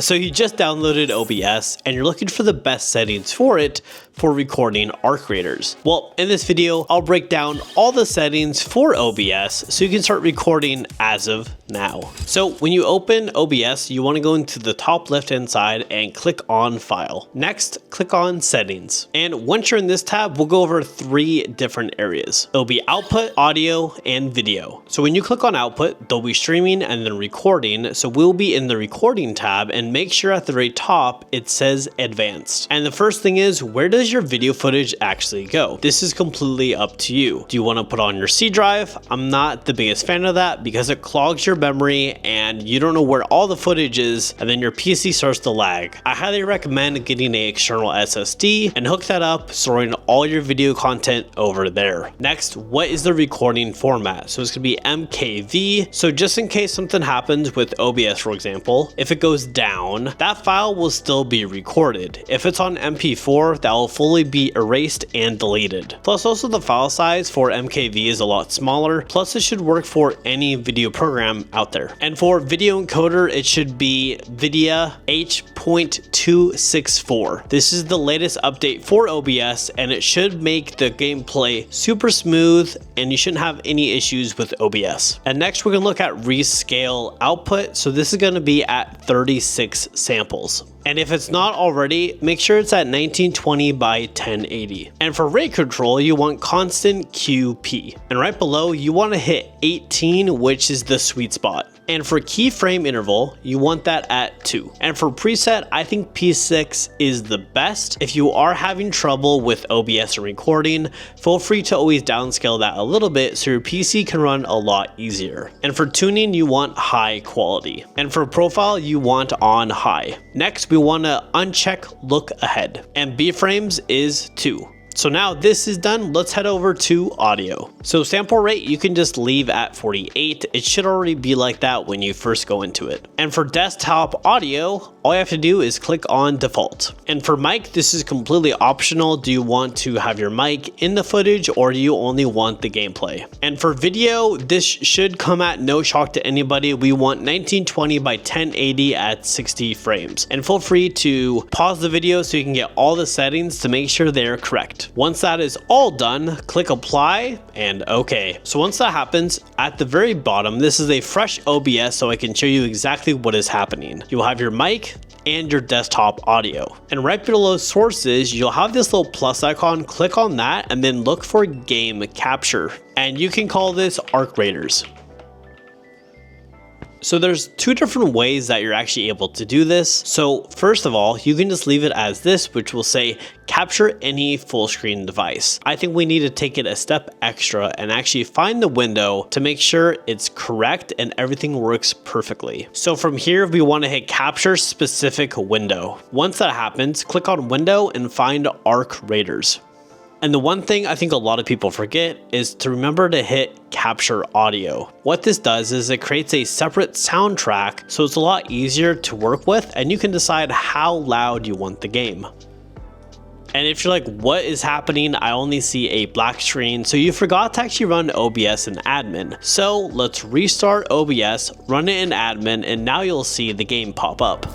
So you just downloaded OBS and you're looking for the best settings for it for recording arc raiders. Well, in this video, I'll break down all the settings for OBS so you can start recording as of now. So when you open OBS, you want to go into the top left hand side and click on File. Next, click on Settings. And once you're in this tab, we'll go over 3 different areas. It'll be Output, Audio, and Video. So when you click on Output, there'll be Streaming and then Recording. So we'll be in the Recording tab, and make sure at the very top it says Advanced. And the first thing is, where does your video footage actually go? This is completely up to you. Do you want to put on your C drive? I'm not the biggest fan of that because it clogs your memory and you don't know where all the footage is, and then your PC starts to lag. I highly recommend getting an external SSD and hook that up, storing all your video content over there. Next, what is the recording format? So it's gonna be MKV. So just in case something happens with OBS, for example, if it goes down, that file will still be recorded. If it's on MP4, that will fully be erased and deleted. Plus also the file size for MKV is a lot smaller, plus it should work for any video program out there. And for video encoder, it should be Vidya H.264. This is the latest update for OBS, and it should make the gameplay super smooth and you shouldn't have any issues with OBS. And next we're gonna look at rescale output. So this is gonna be at 36 samples. And if it's not already, make sure it's at 1920 by 1080. And for rate control, you want constant QP. And right below, you want to hit 18, which is the sweet spot. And for keyframe interval, you want that at 2. And for preset, I think P6 is the best. If you are having trouble with OBS and recording, feel free to always downscale that a little bit so your PC can run a lot easier. And for tuning, you want high quality. And for profile, you want on high. Next, we want to uncheck look ahead. And B-frames is 2. So now this is done, let's head over to audio. So sample rate, you can just leave at 48. It should already be like that when you first go into it. And for desktop audio, all you have to do is click on default. And for mic, this is completely optional. Do you want to have your mic in the footage or do you only want the gameplay? And for video, this should come at no shock to anybody. We want 1920 by 1080 at 60 frames. And feel free to pause the video so you can get all the settings to make sure they're correct. Once that is all done, click apply and okay. So once that happens, at the very bottom, this is a fresh OBS so I can show you exactly what is happening. You'll have your mic and your desktop audio. And right below sources, you'll have this little plus icon. Click on that and then look for game capture. And you can call this arc raiders. So there's 2 different ways that you're actually able to do this. So first of all, you can just leave it as this, which will say capture any full screen device. I think we need to take it a step extra and actually find the window to make sure it's correct and everything works perfectly. So from here, we want to hit capture specific window. Once that happens, click on window and find arc raiders. And the one thing I think a lot of people forget is to remember to hit capture audio. What this does is it creates a separate soundtrack, so it's a lot easier to work with and you can decide how loud you want the game. And if you're like, what is happening? I only see a black screen. So you forgot to actually run OBS in admin. So let's restart OBS, run it in admin, and now you'll see the game pop up.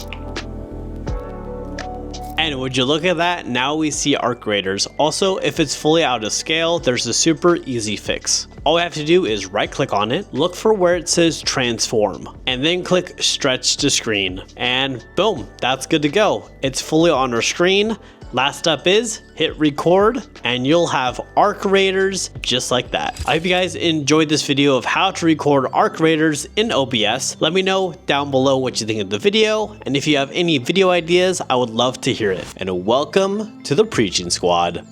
And would you look at that? Now we see arc raiders. Also, if it's fully out of scale, there's a super easy fix. All we have to do is right click on it, look for where it says transform, and then click stretch to screen. And boom, that's good to go. It's fully on our screen. Last step is hit record and you'll have arc raiders just like that. I hope you guys enjoyed this video of how to record arc raiders in OBS. Let me know down below what you think of the video. And if you have any video ideas, I would love to hear it. And welcome to the Preaching Squad.